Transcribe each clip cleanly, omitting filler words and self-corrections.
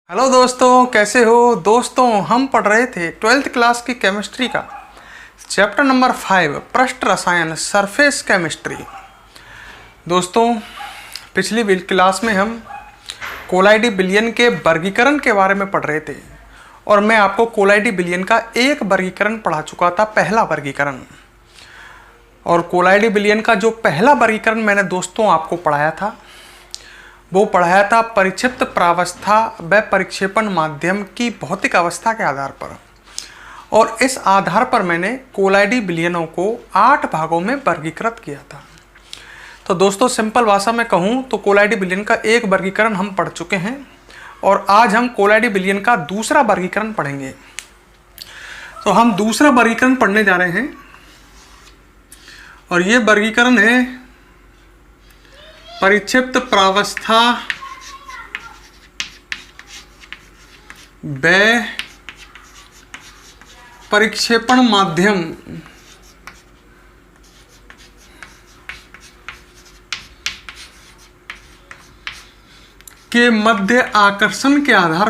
Hello दोस्तों, कैसे हो दोस्तों। हम पढ़ रहे थे 12th क्लास की केमिस्ट्री का चैप्टर नंबर 5 पृष्ठ रसायन सरफेस केमिस्ट्री। दोस्तों, पिछली क्लास में हम कोलाइडी विलयन के वर्गीकरण के बारे में पढ़ रहे थे और मैं आपको कोलाइडी विलयन का एक वर्गीकरण पढ़ा चुका था, पहला वर्गीकरण। और कोलाइडी विलयन का जो पहला वर्गीकरण मैंने दोस्तों आपको पढ़ाया था वो पढ़ाया था परिक्षिप्त प्रावस्था व परिक्षेपण माध्यम की भौतिक अवस्था के आधार पर। और इस आधार पर मैंने कोलाइडी विलयनों को 8 भागों में वर्गीकृत किया था। तो दोस्तों, सिंपल भाषा में कहूँ तो कोलाइडी विलयन का एक वर्गीकरण हम पढ़ चुके हैं और आज हम कोलाइडी विलयन का दूसरा वर्गीकरण पढ़ेंगे। तो हम दूसरा वर्गीकरण पढ़ने जा रहे हैं और ये वर्गीकरण है परिक्षिप्त प्रावस्था व परिक्षेपण माध्यम के मध्य आकर्षण के आधार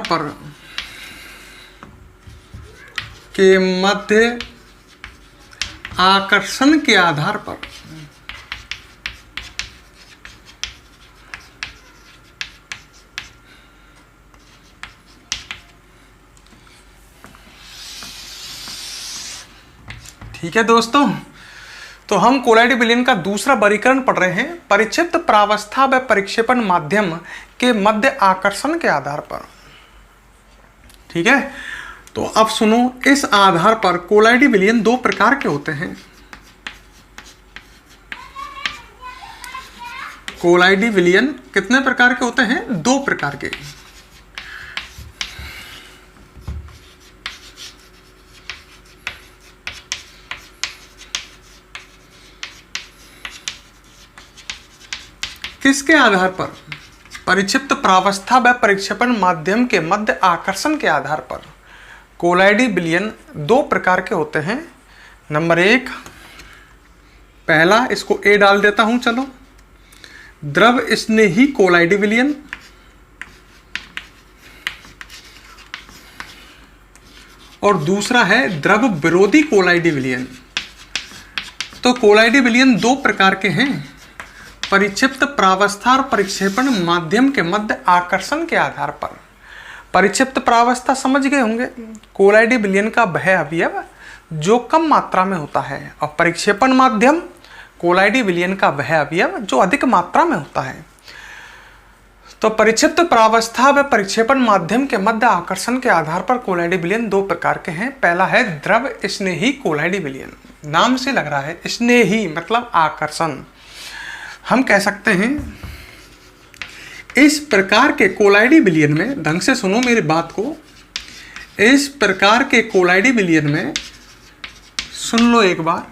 पर ठीक है दोस्तों। तो हम कोलाइडी विलयन का दूसरा वर्गीकरण पढ़ रहे हैं परिक्षिप्त प्रावस्था व परिक्षेपण माध्यम के मध्य आकर्षण के आधार पर। ठीक है, तो अब सुनो, इस आधार पर कोलाइडी विलयन 2 प्रकार के होते हैं। कोलाइडी विलयन कितने प्रकार के होते हैं? 2 प्रकार के। किसके आधार पर? परिक्षिप्त प्रावस्था व परिक्षेपण माध्यम के मध्य आकर्षण के आधार पर कोलाइडी विलयन 2 प्रकार के होते हैं। नंबर 1, पहला, इसको ए डाल देता हूं, चलो, द्रव स्नेही कोलाइडी विलयन। और दूसरा है द्रव विरोधी कोलाइडी विलयन। तो कोलाइडी विलयन 2 प्रकार के हैं, परिक्षिप्त प्रावस्था और परिक्षेपण माध्यम के मध्य आकर्षण के आधार पर। परिक्षिप्त प्रावस्था समझ गए होंगे, कोलाइडी विलयन का वह अवयव जो कम मात्रा में होता है, और परिक्षेपण माध्यम कोलाइडी विलयन का वह अवयव जो अधिक मात्रा में होता है। तो परिक्षिप्त प्रावस्था व परिक्षेपण माध्यम के मध्य आकर्षण के आधार पर कोलाइडी विलयन 2 प्रकार के हैं। पहला है द्रव स्नेही कोलाइडी विलयन। नाम से लग रहा है, स्नेही मतलब आकर्षण। हम कह सकते हैं इस प्रकार के कोलाइडी विलयन में, ढंग से सुनो मेरी बात को, इस प्रकार के कोलाइडी विलयन में, सुन लो एक बार,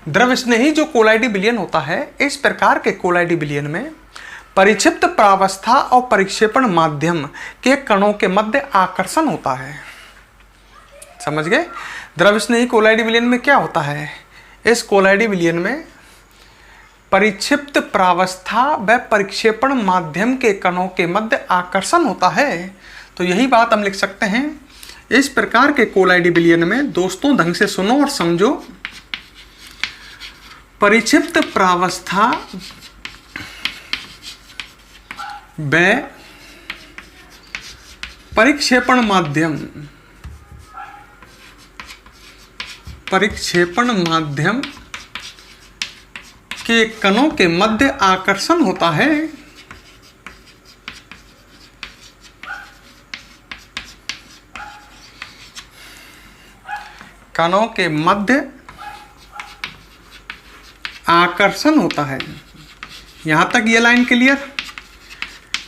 द्रव स्नेही जो कोलाइडी विलयन होता है, इस प्रकार के कोलाइडी विलयन में परिक्षिप्त प्रावस्था और परिक्षेपण माध्यम के कणों के मध्य आकर्षण होता है। समझ गए? द्रव स्नेही कोलाइडी विलयन में क्या होता है? इस कोलाइडी विलयन में परिक्षिप्त प्रावस्था व परिक्षेपण माध्यम के कणों के मध्य आकर्षण होता है। तो यही बात हम लिख सकते हैं, इस प्रकार के कोलाइडी विलयन में, दोस्तों ढंग से सुनो और समझो, परिक्षिप्त प्रावस्था व परिक्षेपण माध्यम के कणों के मध्य आकर्षण होता है। कणों के मध्य आकर्षण होता है। यहां तक ये लाइन क्लियर?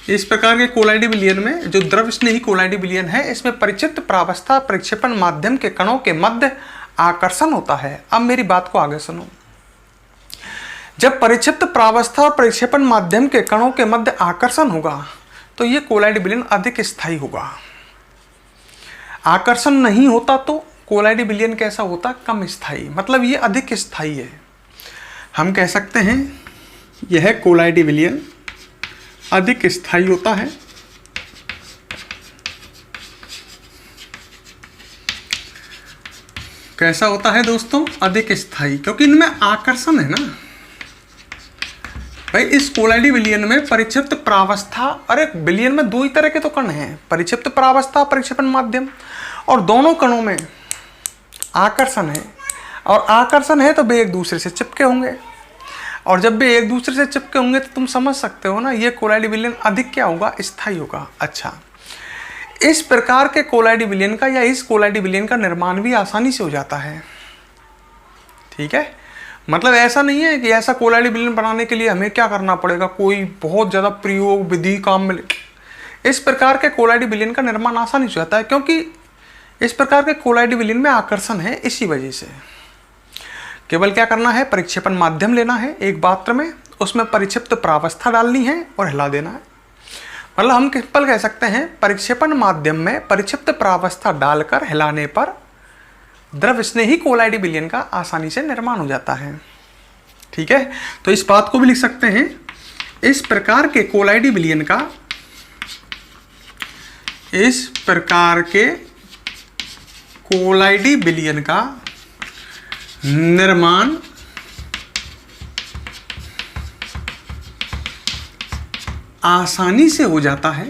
इस प्रकार के कोलाइडी विलयन में, जो द्रव स्नेही कोलाइडी विलयन है, इसमें परिक्षिप्त प्रावस्था परिक्षेपण माध्यम के कणों के मध्य आकर्षण होता है। अब मेरी बात को आगे सुनो। जब परिक्षिप्त प्रावस्था और परिक्षेपण माध्यम के कणों के मध्य आकर्षण होगा तो ये कोलाइडी विलयन अधिक स्थायी होगा। आकर्षण नहीं होता तो कोलाइडी विलयन कैसा होता? कम स्थायी, मतलब ये अधिक स्थायी है। हम कह सकते हैं यह कोलाइडी विलयन अधिक स्थायी होता है कैसा होता है दोस्तों? अधिक स्थायी, क्योंकि इनमें आकर्षण है ना भाई। इस कोलाइडी विलयन में परिक्षिप्त प्रावस्था, अरे विलयन में दो ही तरह के तो कण हैं, परिक्षिप्त प्रावस्था, परिक्षेपण माध्यम, और दोनों कणों में आकर्षण है। और आकर्षण है तो वे एक दूसरे से चिपके होंगे, और जब वे एक दूसरे से चिपके होंगे तो तुम समझ सकते हो ना, ये कोलाइडी विलयन अधिक क्या होगा? स्थायी होगा। अच्छा, इस प्रकार के कोलाइडी विलयन का या इस कोलाइडी विलयन का निर्माण भी आसानी से हो जाता है। ठीक है, मतलब ऐसा नहीं है कि ऐसा कोलाइडी विलयन बनाने के लिए हमें क्या करना पड़ेगा, कोई बहुत ज़्यादा प्रयोग विधि काम में। इस प्रकार के कोलाइडी विलयन का निर्माण आसानी से हो जाता है, क्योंकि इस प्रकार के कोलाइडी विलयन में आकर्षण है। इसी वजह से केवल क्या करना है, परिक्षेपण माध्यम लेना है एक पात्र में, उसमें परिक्षिप्त प्रावस्था डालनी है और हिला देना है। मतलब हम केवल कह सकते हैं परिक्षेपण माध्यम में परिक्षिप्त प्रावस्था डालकर हिलाने पर द्रव स्नेही कोलाइडी विलयन का आसानी से निर्माण हो जाता है। ठीक है, तो इस बात को भी लिख सकते हैं, इस प्रकार के कोलाइडी विलयन का, इस प्रकार के कोलाइडी विलयन का निर्माण आसानी से हो जाता है।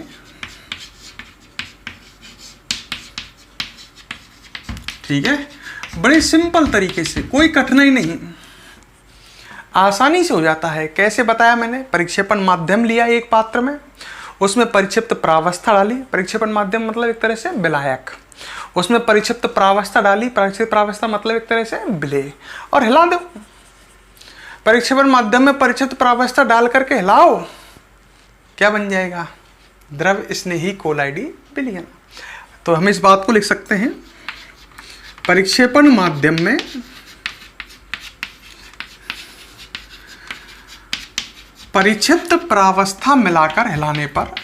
ठीक है, बड़े सिंपल तरीके से, कोई कठिनाई नहीं, आसानी से हो जाता है। कैसे बताया मैंने? परिक्षेपण माध्यम लिया एक पात्र में, उसमें परिक्षिप्त प्रावस्था डाली, परिक्षेपण माध्यम मतलब एक तरह से विलायक, उसमें परिक्षिप्त प्रावस्था डाली, परिक्षिप्त प्रावस्था मतलब एक तरह से विलेय, और हिला दो। परिक्षेपण माध्यम में परिक्षिप्त प्रावस्था डाल करके हिलाओ, क्या बन जाएगा? द्रव स्नेही कोलाइडी विलयन। तो हम इस बात को लिख सकते हैं, परिक्षेपण माध्यम में परिक्षिप्त प्रावस्था मिलाकर हिलाने पर,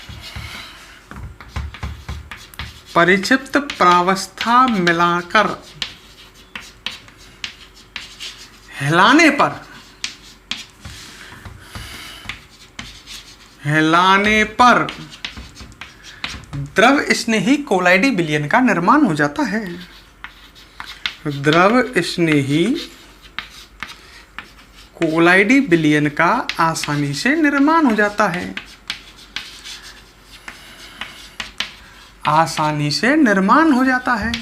परिक्षिप्त प्रावस्था मिलाकर हिलाने पर, हिलाने पर द्रव स्नेही कोलाइडी विलयन का निर्माण हो जाता है। द्रव स्नेही कोलाइडी विलयन का आसानी से निर्माण हो जाता है, आसानी से निर्माण हो जाता है।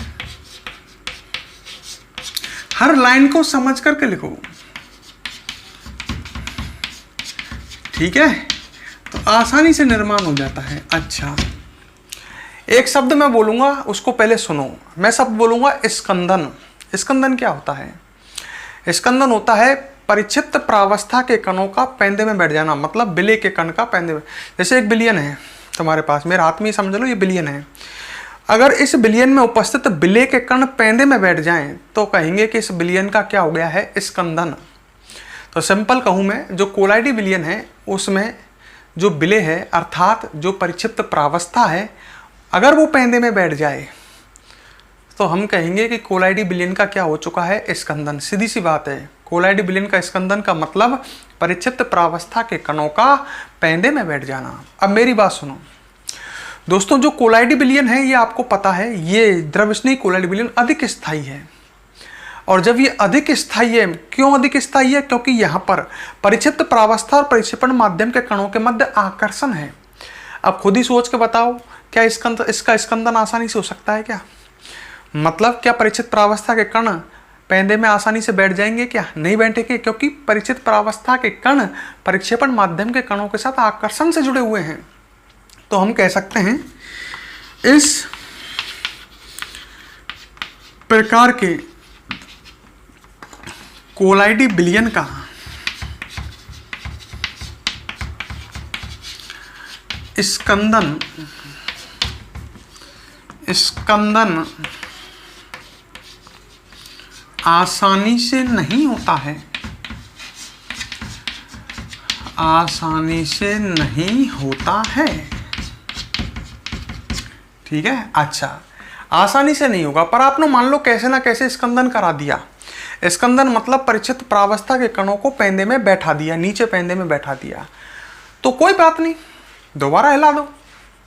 हर लाइन को समझ करके लिखो। ठीक है, तो आसानी से निर्माण हो जाता है। अच्छा, एक शब्द मैं बोलूंगा, उसको पहले सुनो। मैं शब्द बोलूंगा स्कंदन। स्कंदन क्या होता है? स्कंदन होता है परिक्षिप्त प्रावस्था के कणों का पेंदे में बैठ जाना, मतलब विलेय के कण का पेंदे में। जैसे एक विलयन है तुम्हारे पास, मेरे हाथ में ही समझ लो ये विलयन है। अगर इस विलयन में उपस्थित विलेय के कण पेंदे में बैठ जाएं तो कहेंगे कि इस विलयन का क्या हो गया है? स्कंदन। तो सिंपल कहूँ मैं, जो कोलाइडी विलयन है उसमें जो विलेय है अर्थात जो परिक्षिप्त प्रावस्था है, अगर वो पेंदे में बैठ जाए तो हम कहेंगे कि कोलाइडी विलयन का क्या हो चुका है? स्कंदन। सीधी सी बात है, कोलाइडी विलयन का स्कंदन का मतलब परिक्षिप्त प्रावस्था के कणों का पेंदे में बैठ जाना। अब मेरी बात सुनो दोस्तों, जो कोलाइडी विलयन है ये आपको पता है, ये द्रवस्नेही कोलाइडी विलयन अधिक स्थायी है। और जब ये अधिक स्थायी है, क्यों अधिक स्थायी है? क्योंकि यहाँ पर परिक्षिप्त प्रावस्था और परिक्षेपण माध्यम के कणों के मध्य आकर्षण है। अब खुद ही सोच के बताओ, क्या इसका स्कंदन आसानी से हो सकता है क्या? मतलब क्या परिक्षिप्त प्रावस्था के कण पेंदे में आसानी से बैठ जाएंगे? क्या नहीं बैठेंगे, क्योंकि परिक्षिप्त प्रावस्था के कण परिक्षेपण माध्यम के कणों के साथ आकर्षण से जुड़े हुए हैं। तो हम कह सकते हैं इस प्रकार के कोलाइडी विलयन का स्कंदन आसानी से नहीं होता है, आसानी से नहीं होता है। ठीक है, अच्छा, आसानी से नहीं होगा, पर आपने मान लो कैसे ना कैसे स्कंदन करा दिया। स्कंदन मतलब परिक्षिप्त प्रावस्था के कणों को पेंदे में बैठा दिया, नीचे पेंदे में बैठा दिया, तो कोई बात नहीं, दोबारा हिला दो,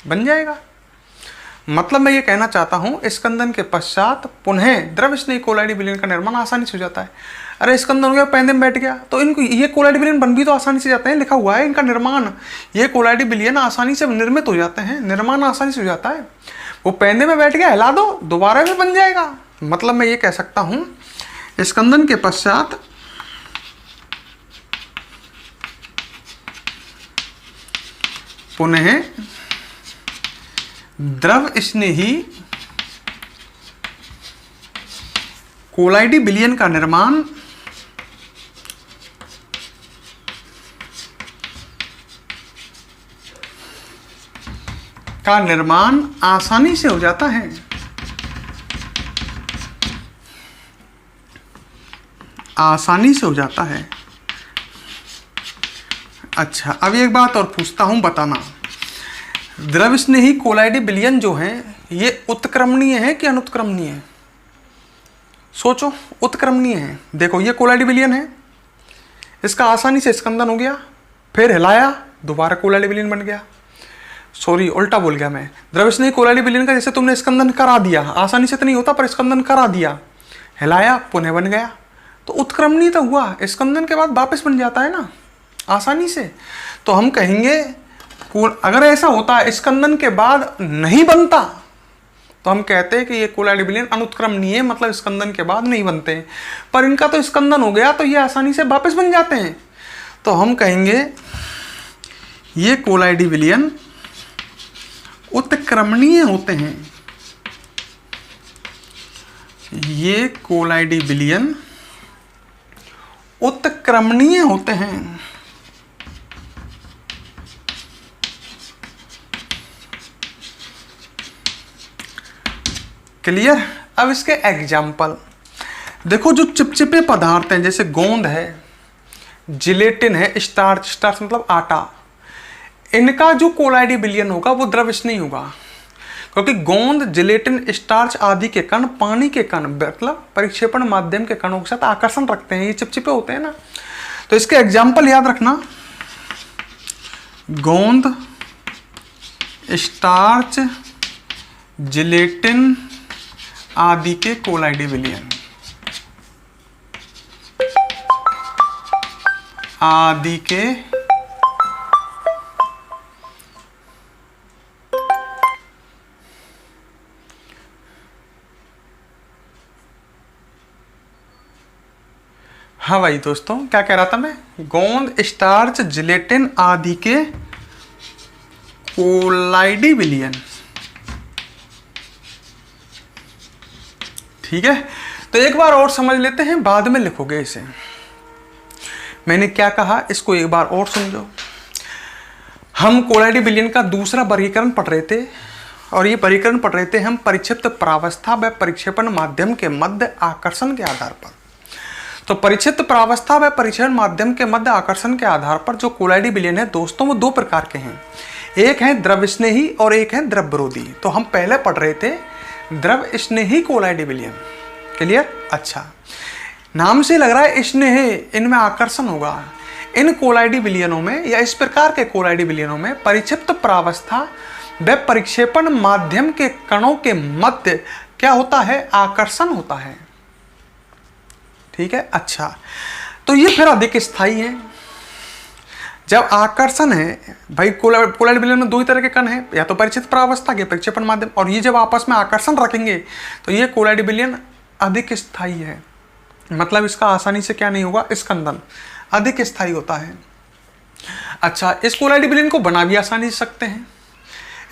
बन जाएगा। मतलब मैं ये कहना चाहता हूँ स्कंदन के पश्चात पुनः द्रव स्नेही कोलाइडी विलयन का निर्माण आसानी से हो जाता है। अरे स्कंदन हो गया, पैंदे में बैठ गया, तो इनको ये कोलाइडी विलयन बन भी तो आसानी से जाते हैं, लिखा हुआ है इनका निर्माण, ये कोलाइडी विलयन आसानी से निर्मित हो जाते हैं, निर्माण आसानी से हो जाता है। वो पैंदे में बैठ गया, हिला दो दोबारा भी बन जाएगा। मतलब मैं ये कह सकता हूँ स्कंदन के पश्चात पुनः द्रव स्नेही कोलाइडी विलयन का निर्माण आसानी से हो जाता है। आसानी से हो जाता है। अच्छा, अब एक बात और पूछता हूं, बताना द्रव स्नेही कोलाइडी विलयन जो हैं ये उत्क्रमणीय है कि अनुत्क्रमणीय है? सोचो, उत्क्रमणीय है। देखो ये कोलाइडी विलयन है, इसका आसानी से स्कंदन हो गया, फिर हिलाया दोबारा कोलाइडी विलयन बन गया। सॉरी, उल्टा बोल गया मैं। द्रव स्नेही कोलाइडी विलयन का जैसे तुमने स्कंदन करा दिया, आसानी से तो नहीं होता पर स्कंदन करा दिया, हिलाया पुनः बन गया, तो उत्क्रमणीय तो हुआ, स्कंदन के बाद वापस बन जाता है ना आसानी से। तो हम कहेंगे अगर ऐसा होता स्कंदन के बाद नहीं बनता तो हम कहते हैं कि ये कोलाइडी विलयन अनुत्क्रमणीय है, मतलब स्कंदन के बाद नहीं बनते। पर इनका तो स्कंदन हो गया तो ये आसानी से वापस बन जाते हैं, तो हम कहेंगे ये कोलाइडी विलयन उत्क्रमणीय होते हैं। ये कोलाइडी विलयन उत्क्रमणीय होते हैं। क्लियर? अब इसके एग्जाम्पल देखो। जो चिपचिपे पदार्थ हैं जैसे गोंद है, जिलेटिन है, स्टार्च मतलब आटा, इनका जो कोलाइडी विलयन होगा वो द्रव स्नेही होगा, क्योंकि गोंद, जिलेटिन, स्टार्च आदि के कण पानी के कण मतलब परिक्षेपण माध्यम के कणों के साथ आकर्षण रखते हैं, ये चिपचिपे होते हैं ना। तो इसके एग्जाम्पल याद रखना, गोंद, स्टार्च, जिलेटिन आदि के कोलाइडी विलयन, आदि के हाँ भाई दोस्तों, क्या कह रहा था मैं? गोंद, स्टार्च, जिलेटिन आदि के कोलाइडी विलयन। ठीक है, तो एक बार और समझ लेते हैं, बाद में लिखोगे इसे। मैंने क्या कहा इसको एक बार और समझो। हम कोलाइडी विलयन का दूसरा वर्गीकरण पढ़ रहे थे, और ये वर्गीकरण पढ़ रहे थे हम परिक्षिप्त प्रावस्था व परिक्षेपण माध्यम के मध्य आकर्षण के आधार पर। तो परिक्षिप्त प्रावस्था व परिक्षेपण माध्यम के मध्य आकर्षण के आधार पर जो कोलाइडी विलयन है दोस्तों, वो दो प्रकार के हैं, एक है द्रव स्नेही और एक है द्रव विरोधी। तो हम पहले पढ़ रहे थे द्रव स्नेही कोलाइडी विलयन। क्लियर? अच्छा, नाम से लग रहा है स्नेह, इनमें आकर्षण होगा। इन कोलाइडी विलयनों में या इस प्रकार के कोलाइडी विलयनों में परिक्षिप्त प्रावस्था व परिक्षेपण माध्यम के कणों के मध्य क्या होता है? आकर्षण होता है। ठीक है, अच्छा, तो ये फिर अधिक स्थायी है। जब आकर्षण है भाई, कोलाइडी विलयन में दो ही तरह के कण हैं, या तो परिचित प्रावस्था के परिक्षेपण माध्यम, और ये जब आपस में आकर्षण रखेंगे तो ये कोलाइडी विलयन अधिक स्थायी है। मतलब इसका आसानी से क्या नहीं होगा? स्कंदन अधिक स्थायी होता है। अच्छा, इस कोलाइडी विलयन को बना भी आसानी से सकते हैं।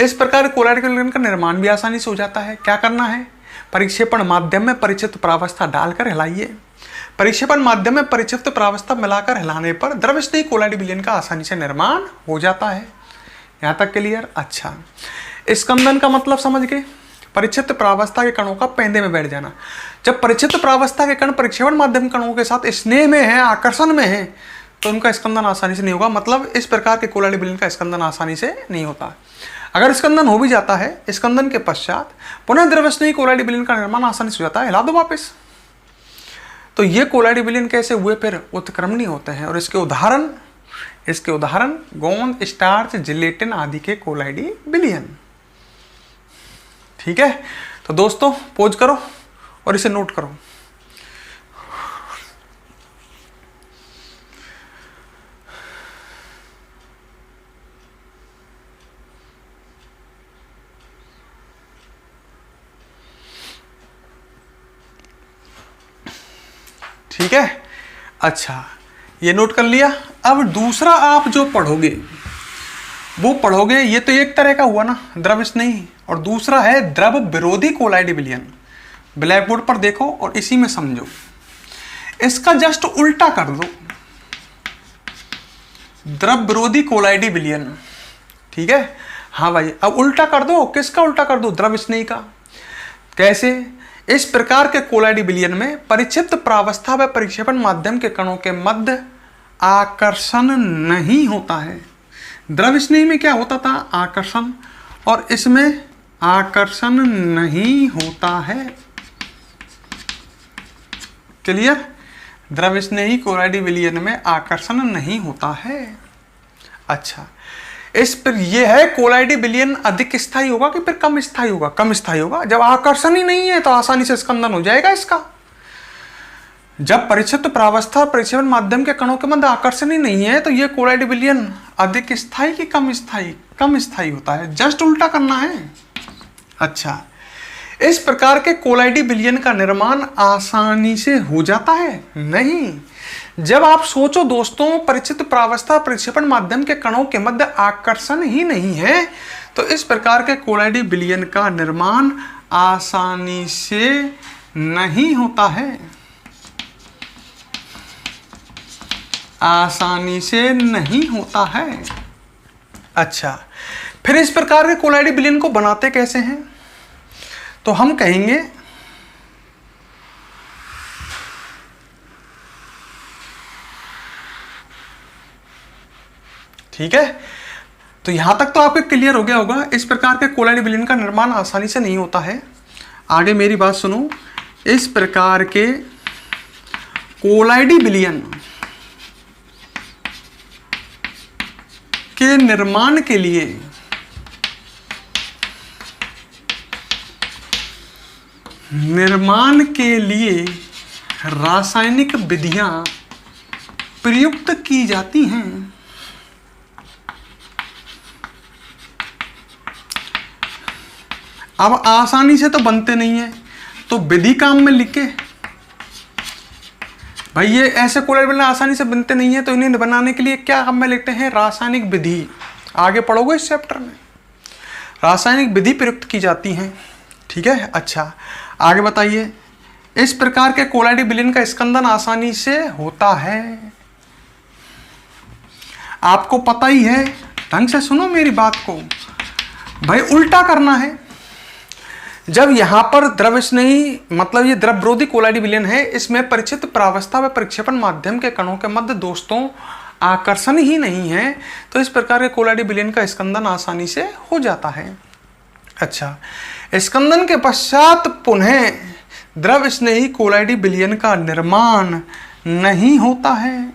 इस प्रकार कोलाइडी विलयन का निर्माण भी आसानी से हो जाता है। क्या करना है? परिक्षेपण माध्यम में परिचित प्रावस्था डालकर हिलाइए। परिक्षेपण माध्यम में परिचित प्रावस्था मिलाकर हिलाने पर द्रव स्नेही कोलाइडी विलयन का आसानी से निर्माण हो जाता है। यहाँ तक क्लियर? अच्छा, स्कंदन का मतलब समझ गए? परिचित प्रावस्था के कणों का पैंदे में बैठ जाना। जब परिचित प्रावस्था के कण परिक्षेपण माध्यम कणों के साथ स्नेह में है, आकर्षण में है, तो उनका स्कंदन आसानी से नहीं होगा। मतलब इस प्रकार के कोलाइडी विलयन का स्कंदन आसानी से नहीं होता। अगर स्कंदन हो भी जाता है, स्कंदन के पश्चात पुनः द्रव स्नेही कोलाइडी विलयन का निर्माण आसानी से हो जाता है। हिला दो वापस। तो ये कोलाइडी विलयन कैसे हुए? फिर उत्क्रमणीय होते हैं। और इसके उदाहरण गोंद, स्टार्च, जिलेटिन आदि के कोलाइडी विलयन। ठीक है, तो दोस्तों पोज करो और इसे नोट करो। ठीक है, अच्छा ये नोट कर लिया। अब दूसरा आप जो पढ़ोगे वो पढ़ोगे, ये तो एक तरह का हुआ ना द्रव स्नेही, और दूसरा है द्रव विरोधी कोलाइडी विलयन। ब्लैक बोर्ड पर देखो और इसी में समझो। इसका जस्ट उल्टा कर दो, द्रव विरोधी कोलाइडी विलयन। ठीक है, हाँ भाई, अब उल्टा कर दो। किसका उल्टा कर दो? द्रव स्नेही का। कैसे? इस प्रकार के कोलाइडी विलयन में परिक्षिप्त प्रावस्था व परिक्षेपण माध्यम के कणों के मध्य आकर्षण नहीं होता है। द्रव स्नेही में क्या होता था? आकर्षण, और इसमें आकर्षण नहीं होता है। क्लियर? द्रव स्नेही कोलाइडी विलयन में आकर्षण नहीं होता है। अच्छा, इस पर यह है कोलाइडी विलयन अधिक स्थायी होगा कि फिर कम स्थायी होगा? कम स्थायी होगा। जब आकर्षण ही नहीं है तो आसानी से स्कंदन हो जाएगा इसका। जब परिक्षिप्त प्रावस्था परिक्षेपण माध्यम के कणों के मध्य आकर्षण ही नहीं है तो यह कोलाइडी विलयन अधिक स्थायी कि कम स्थायी? कम स्थायी होता है। जस्ट उल्टा करना है। अच्छा, इस प्रकार के कोलाइडी विलयन का निर्माण आसानी से हो जाता है? नहीं। जब आप सोचो दोस्तों, परिचित प्रावस्था परिक्षेपण माध्यम के कणों के मध्य आकर्षण ही नहीं है तो इस प्रकार के कोलाइडी विलयन का निर्माण आसानी से नहीं होता है। आसानी से नहीं होता है। अच्छा, फिर इस प्रकार के कोलाइडी विलयन को बनाते कैसे हैं? तो हम कहेंगे ठीक है, तो यहां तक तो आपको क्लियर हो गया होगा। इस प्रकार के कोलाइडी विलयन का निर्माण आसानी से नहीं होता है। आगे मेरी बात सुनो। इस प्रकार के कोलाइडी विलयन के निर्माण के लिए रासायनिक विधियां प्रयुक्त की जाती हैं। अब आसानी से तो बनते नहीं है तो विधि काम में लिखे भाई, ये ऐसे कोलाइड विलयन आसानी से बनते नहीं है तो इन्हें बनाने के लिए क्या काम में लिखते हैं? रासायनिक विधि। आगे पढ़ोगे इस चैप्टर में, रासायनिक विधि प्रयुक्त की जाती हैं। ठीक है, अच्छा आगे बताइए। इस प्रकार के कोलाइडी विलयन का स्कंदन आसानी से होता है। आपको पता ही है, ढंग से सुनो मेरी बात को भाई, उल्टा करना है। जब यहां पर द्रव स्नेही मतलब ये द्रव विरोधी कोलाइडी विलयन है, इसमें परिचित प्रावस्था व परिक्षेपण माध्यम के कणों के मध्य दोस्तों आकर्षण ही नहीं है तो इस प्रकार के कोलाइडी विलयन का स्कंदन आसानी से हो जाता है। अच्छा, स्कंदन के पश्चात पुनः द्रव स्नेही कोलाइडी विलयन का निर्माण नहीं होता है।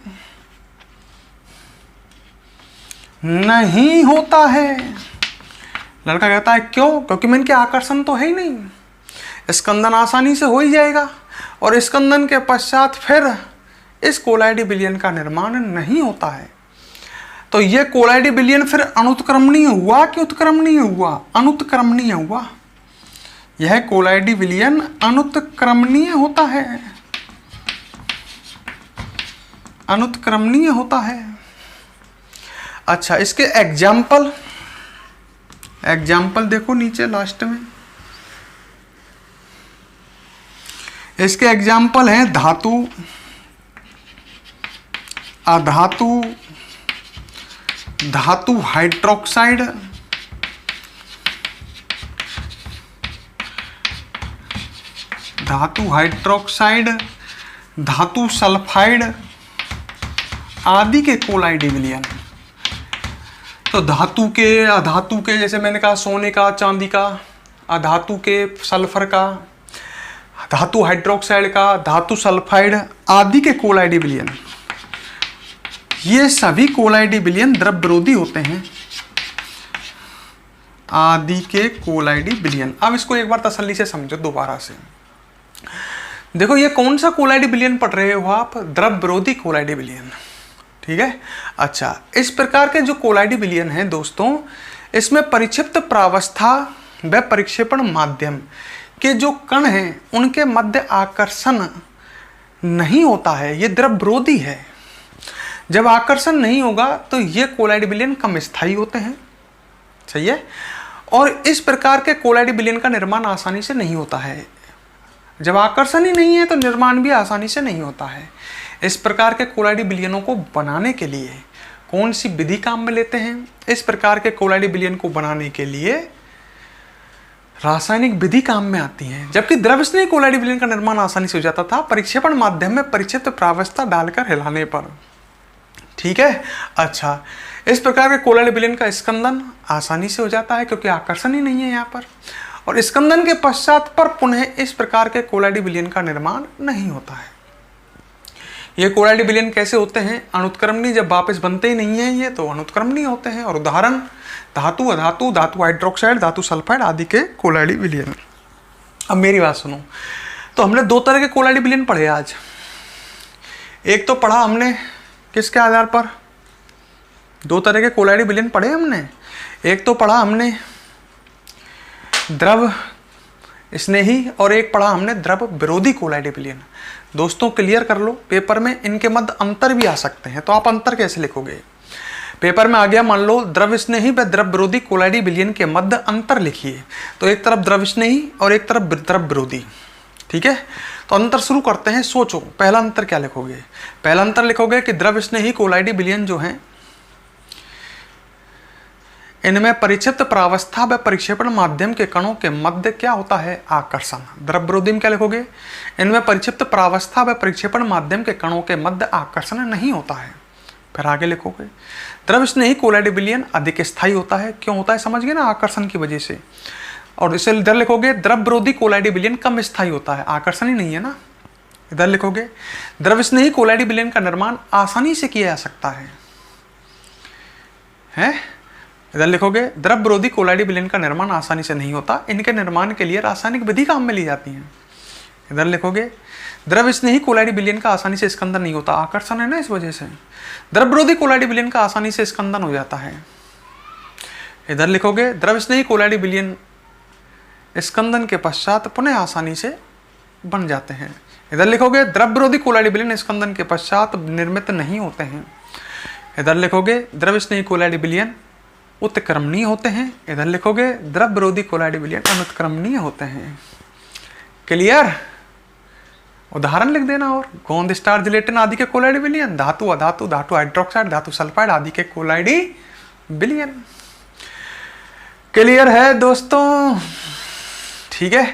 नहीं होता है। लड़का कहता है क्यों? क्योंकि मैं इनके आकर्षण तो है ही नहीं। स्कंदन आसानी से हो ही जाएगा और स्कंदन के पश्चात फिर इस कोलाइडी विलयन का निर्माण नहीं होता है। तो यह कोलाइडी विलयन फिर अनुत्क्रमणीय हुआ कि उत्क्रमणीय हुआ? अनुत्क्रमणीय हुआ। यह कोलाइडी विलयन अनुत्क्रमणीय होता है। अनुत्क्रमणीय होता है। अच्छा, इसके एग्जाम्पल देखो नीचे लास्ट में। इसके एग्जाम्पल हैं धातु, अधातु, धातु हाइड्रोक्साइड, धातु हाइड्रोक्साइड, धातु सल्फाइड आदि के कोलाइडी विलयन। तो धातु के, अधातु के, जैसे मैंने कहा सोने का, चांदी का, अधातु के सल्फर का, धातु हाइड्रोक्साइड का, धातु सल्फाइड आदि के कोलाइडी विलयन, ये सभी कोलाइडी विलयन द्रव विरोधी होते हैं। आदि के कोलाइडी बिलियन। अब इसको एक बार तसल्ली से समझो दोबारा से। देखो ये कौन सा कोलाइडी बिलियन पढ़ रहे हो आप? द्रव विरोधी कोलाइडी बिलियन। ठीक है। अच्छा, इस प्रकार के जो कोलाइडी बिलियन हैं दोस्तों, इसमें परिक्षिप्त प्रावस्था व परिक्षेपण माध्यम के जो कण हैं उनके मध्य आकर्षण नहीं होता है। ये द्रव विरोधी है। जब आकर्षण नहीं होगा तो ये कोलाइडी बिलियन कम स्थायी होते हैं। सही है। और इस प्रकार के कोलाइडी बिलियन का निर्माण आसानी से नहीं होता है। जब आकर्षण ही नहीं है तो निर्माण भी आसानी से नहीं होता है। इस प्रकार के कोलाइडी बिलियनों को बनाने के लिए कौन सी विधि काम में लेते हैं? इस प्रकार के कोलाइडी बिलियन को बनाने के लिए रासायनिक विधि काम में आती है। जबकि द्रव स्नेही कोलाइडी बिलियन का निर्माण आसानी से हो जाता था परिक्षेपण माध्यम में परिक्षिप्त प्रावस्था डालकर हिलाने पर। ठीक है। अच्छा, इस प्रकार के कोलाइडी बिलियन का स्कंदन आसानी से हो जाता है क्योंकि आकर्षण ही नहीं है यहाँ पर। और स्कंदन के पश्चात पर पुनः इस प्रकार के कोलाइडी बिलियन का निर्माण नहीं होता है। ये कोलाइडी बिलियन कैसे होते हैं? अनुत्क्रमणीय। जब वापस बनते ही नहीं है ये तो अनुत्क्रमणीय होते हैं। और उदाहरण धातु, अधातु, धातु हाइड्रोक्साइड, धातु सल्फाइड आदि के कोलाइडी बिलियन। अब मेरी बात सुनो, तो हमने दो तरह के कोलाइडी बिलियन पढ़े आज। एक तो पढ़ा हमने किसके आधार पर? दो तरह के कोलाइडी बिलियन पढ़े हमने। एक तो पढ़ा हमने द्रव स्नेही और एक पढ़ा हमने द्रव विरोधी कोलाइडी बिलियन। दोस्तों क्लियर कर लो, पेपर में इनके मध्य अंतर भी आ सकते हैं। तो आप अंतर कैसे लिखोगे? पेपर में आ गया मान लो द्रव स्नेही व द्रव विरोधी कोलाइडी बिलियन के मध्य अंतर लिखिए। तो एक तरफ द्रव स्नेही और एक तरफ द्रव विरोधी। ठीक है। तो अंतर शुरू करते हैं। सोचो पहला अंतर क्या लिखोगे? पहला अंतर लिखोगे कि द्रव स्नेही कोलाइडी बिलियन जो हैं इनमें परिक्षिप्त प्रावस्था व परिक्षेपण माध्यम के कणों के मध्य क्या होता है? आकर्षण। द्रव विरोधी में क्या लिखोगे? इनमें परिक्षिप्त प्रावस्था व परिक्षेपण माध्यम के कणों के मध्य आकर्षण नहीं होता है। फिर आगे लिखोगे द्रव स्नेही कोलाइडी बिलियन अधिक स्थायी होता है। क्यों होता है? समझ गए ना, आकर्षण की वजह से। और इसे इधर लिखोगे द्रव विरोधी कोलाइडी बिलियन कम स्थायी होता है, आकर्षण ही नहीं है ना। इधर लिखोगे द्रव स्नेही कोलाइडी बिलियन का निर्माण आसानी से किया जा सकता है। इधर लिखोगे द्रव विरोधी कोलाइडी बिलियन का निर्माण आसानी से नहीं होता, इनके निर्माण के लिए रासायनिक विधि काम में ली जाती है। इधर लिखोगे द्रव स्नेही कोलाइडी बिलियन का आसानी से स्कंदन नहीं होता, आकर्षण है ना, इस वजह से। द्रव विरोधी कोलाइडी बिलियन का आसानी से स्कंदन हो जाता है। इधर लिखोगे द्रव स्नेही कोलाइडी बिलियन स्कंदन के पश्चात पुनः आसानी से बन जाते हैं। इधर लिखोगे द्रव विरोधी कोलाइडी बिलियन स्कंदन के पश्चात निर्मित नहीं होते हैं। इधर लिखोगे द्रव स्नेही कोलाइडी बिलियन उत्क्रमणीय होते हैं। इधर लिखोगे द्रव विरोधी कोलाइडी बिलियन अनुत्क्रमणीय होते हैं। क्लियर? उदाहरण लिख देना। और गोंद स्टार जिलेटिन आदि के कोलाइडी बिलियन, धातु अधातु, धातु हाइड्रोक्साइड, धातु सल्फाइड आदि के कोलाइडी बिलियन। क्लियर है दोस्तों? ठीक है।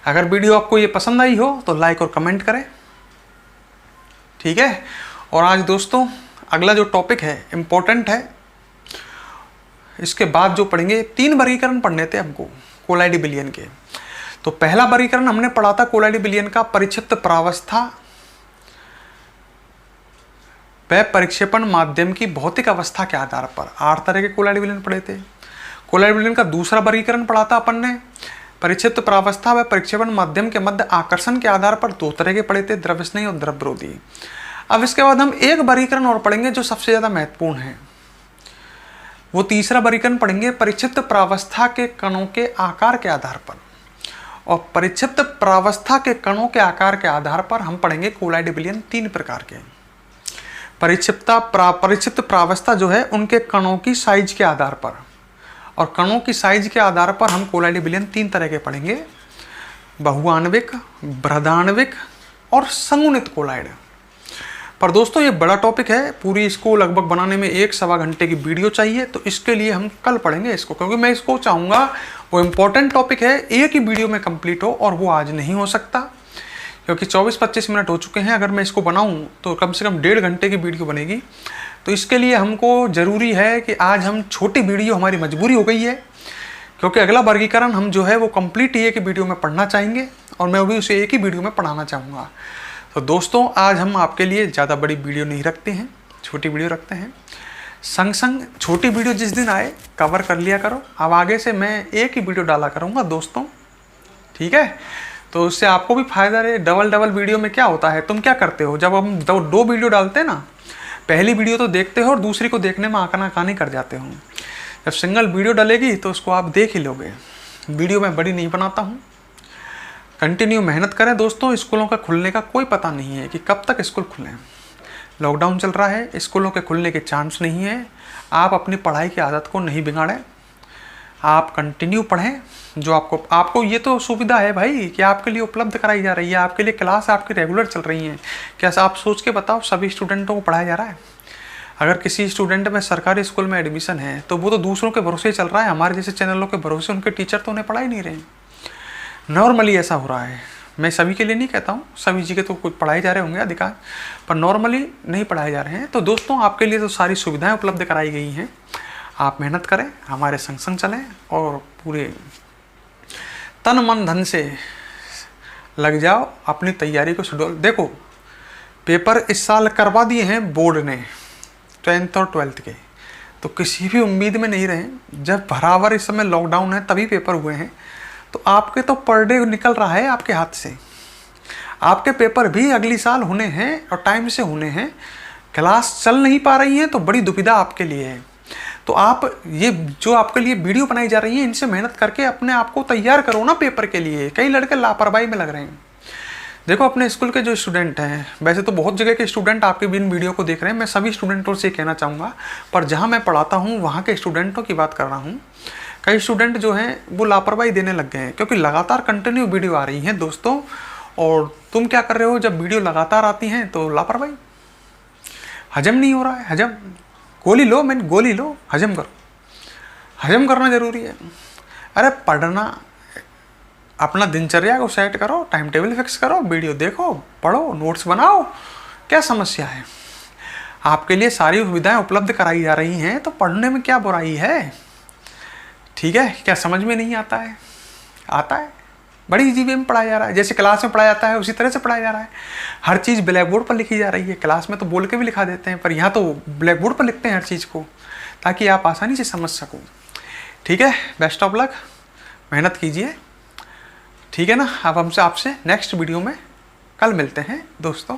अगर वीडियो आपको ये पसंद आई हो तो लाइक और कमेंट करें। ठीक है। और आज दोस्तों अगला जो टॉपिक है इम्पोर्टेंट है। इसके बाद जो पढ़ेंगे 3 वर्गीकरण पढ़ने थे हमको कोलाइडी बिलियन के। तो पहला वर्गीकरण हमने पढ़ा था कोलाइडी बिलियन का परिक्षिप्त प्रावस्था व परिक्षेपण माध्यम की भौतिक अवस्था के आधार पर। 8 तरह के कोलाइडी बिलियन पढ़े थे। कोलाइडी बिलियन का दूसरा वर्गीकरण पढ़ा था अपन ने परिक्षिप्त प्रावस्था व परिक्षेपण माध्यम के मध्य आकर्षण के आधार पर। 2 तरह के पढ़े थे, द्रव स्नेही और द्रव विरोधी। अब इसके बाद हम एक वर्गीकरण और पढ़ेंगे जो सबसे ज्यादा महत्वपूर्ण है। वो तीसरा वर्गीकरण पढ़ेंगे परिक्षिप्त प्रावस्था के कणों के आकार के आधार पर। और परिक्षिप्त प्रावस्था के कणों के आकार के आधार पर हम पढ़ेंगे कोलाइडी बिलियन 3 प्रकार के। परिक्षिप्त प्रावस्था जो है उनके कणों की साइज के आधार पर, और कणों की साइज के आधार पर हम कोलाइडी बिलियन 3 तरह के पढ़ेंगे, बहुआण्विक, बृहदाण्विक और संगुणित कोलाइड। पर दोस्तों ये बड़ा टॉपिक है, पूरी इसको लगभग बनाने में 1-1.25 घंटे की वीडियो चाहिए। तो इसके लिए हम कल पढ़ेंगे इसको, क्योंकि मैं इसको चाहूँगा वो इम्पोर्टेंट टॉपिक है, एक ही वीडियो में कंप्लीट हो, और वो आज नहीं हो सकता क्योंकि 24-25 मिनट हो चुके हैं। अगर मैं इसको बनाऊँ तो कम से कम 1.5 घंटे की वीडियो बनेगी। तो इसके लिए हमको ज़रूरी है कि आज हम छोटी वीडियो, हमारी मजबूरी हो गई है, क्योंकि अगला वर्गीकरण हम जो है वो कंप्लीट एक ही वीडियो में पढ़ना चाहेंगे, और मैं भी उसे एक ही वीडियो में पढ़ाना चाहूँगा। तो दोस्तों आज हम आपके लिए ज़्यादा बड़ी वीडियो नहीं रखते हैं, छोटी वीडियो रखते हैं। संग संग छोटी वीडियो जिस दिन आए कवर कर लिया करो। अब आगे से मैं एक ही वीडियो डाला करूँगा दोस्तों, ठीक है। तो उससे आपको भी फायदा रहे। डबल डबल वीडियो में क्या होता है, तुम क्या करते हो, जब हम दो वीडियो डालते हैं ना, पहली वीडियो तो देखते हो और दूसरी को देखने में आनाकानी कर जाते हो। जब सिंगल वीडियो डलेगी तो उसको आप देख ही लोगे। वीडियो मैं बड़ी नहीं बनाता हूँ। कंटिन्यू मेहनत करें दोस्तों। स्कूलों का खुलने का कोई पता नहीं है कि कब तक स्कूल खुलें। लॉकडाउन चल रहा है, स्कूलों के खुलने के चांस नहीं है। आप अपनी पढ़ाई की आदत को नहीं बिगाड़ें, आप कंटिन्यू पढ़ें। जो आपको ये तो सुविधा है भाई कि आपके लिए उपलब्ध कराई जा रही है, आपके लिए क्लास आपकी रेगुलर चल रही हैं। क्या आप सोच के बताओ सभी स्टूडेंटों को पढ़ाया जा रहा है? अगर किसी स्टूडेंट में सरकारी स्कूल में एडमिशन है तो वो तो दूसरों के भरोसे चल रहा है, हमारे जैसे चैनलों के भरोसे। उनके टीचर तो उन्हें पढ़ा ही नहीं रहे। नॉर्मली ऐसा हो रहा है। मैं सभी के लिए नहीं कहता हूँ, सभी जी के तो कुछ पढ़ाए जा रहे होंगे अधिकांश, पर नॉर्मली नहीं पढ़ाए जा रहे हैं। तो दोस्तों आपके लिए तो सारी सुविधाएं उपलब्ध कराई गई हैं। आप मेहनत करें, हमारे संग संग चलें और पूरे तन मन धन से लग जाओ अपनी तैयारी को शेड्यूल। देखो पेपर इस साल करवा दिए हैं बोर्ड ने 10th और 12th के, तो किसी भी उम्मीद में नहीं रहे। जब बराबर इस समय लॉकडाउन है तभी पेपर हुए हैं, तो आपके तो पर डे निकल रहा है आपके हाथ से। आपके पेपर भी अगली साल होने हैं और टाइम से होने हैं। क्लास चल नहीं पा रही है तो बड़ी दुविधा आपके लिए है। तो आप ये जो आपके लिए वीडियो बनाई जा रही है, इनसे मेहनत करके अपने आप को तैयार करो ना पेपर के लिए। कई लड़के लापरवाही में लग रहे हैं। देखो अपने स्कूल के जो स्टूडेंट हैं, वैसे तो बहुत जगह के स्टूडेंट आपके भी इन वीडियो को देख रहे हैं, मैं सभी स्टूडेंटों से कहना चाहूँगा, पर जहाँ मैं पढ़ाता हूँ वहाँ के स्टूडेंटों की बात कर रहा हूँ। कई स्टूडेंट जो हैं वो लापरवाही देने लग गए हैं, क्योंकि लगातार कंटिन्यू वीडियो आ रही हैं दोस्तों। और तुम क्या कर रहे हो, जब वीडियो लगातार आती हैं तो लापरवाही, हजम नहीं हो रहा है। हजम गोली लो, मैंने गोली लो, हजम करो। हजम करना जरूरी है। अरे पढ़ना, अपना दिनचर्या को सेट करो, टाइम टेबल फिक्स करो, वीडियो देखो, पढ़ो, नोट्स बनाओ। क्या समस्या है? आपके लिए सारी सुविधाएं उपलब्ध कराई जा रही हैं, तो पढ़ने में क्या बुराई है? ठीक है, क्या समझ में नहीं आता है? आता है। बड़ी इजी वे में पढ़ाया जा रहा है, जैसे क्लास में पढ़ाया जाता है उसी तरह से पढ़ाया जा रहा है। हर चीज़ ब्लैक बोर्ड पर लिखी जा रही है। क्लास में तो बोल के भी लिखा देते हैं, पर यहाँ तो ब्लैक बोर्ड पर लिखते हैं हर चीज़ को, ताकि आप आसानी से समझ सको। ठीक है, बेस्ट ऑफ लक, मेहनत कीजिए, ठीक है ना। अब हमसे आपसे नेक्स्ट वीडियो में कल मिलते हैं दोस्तों।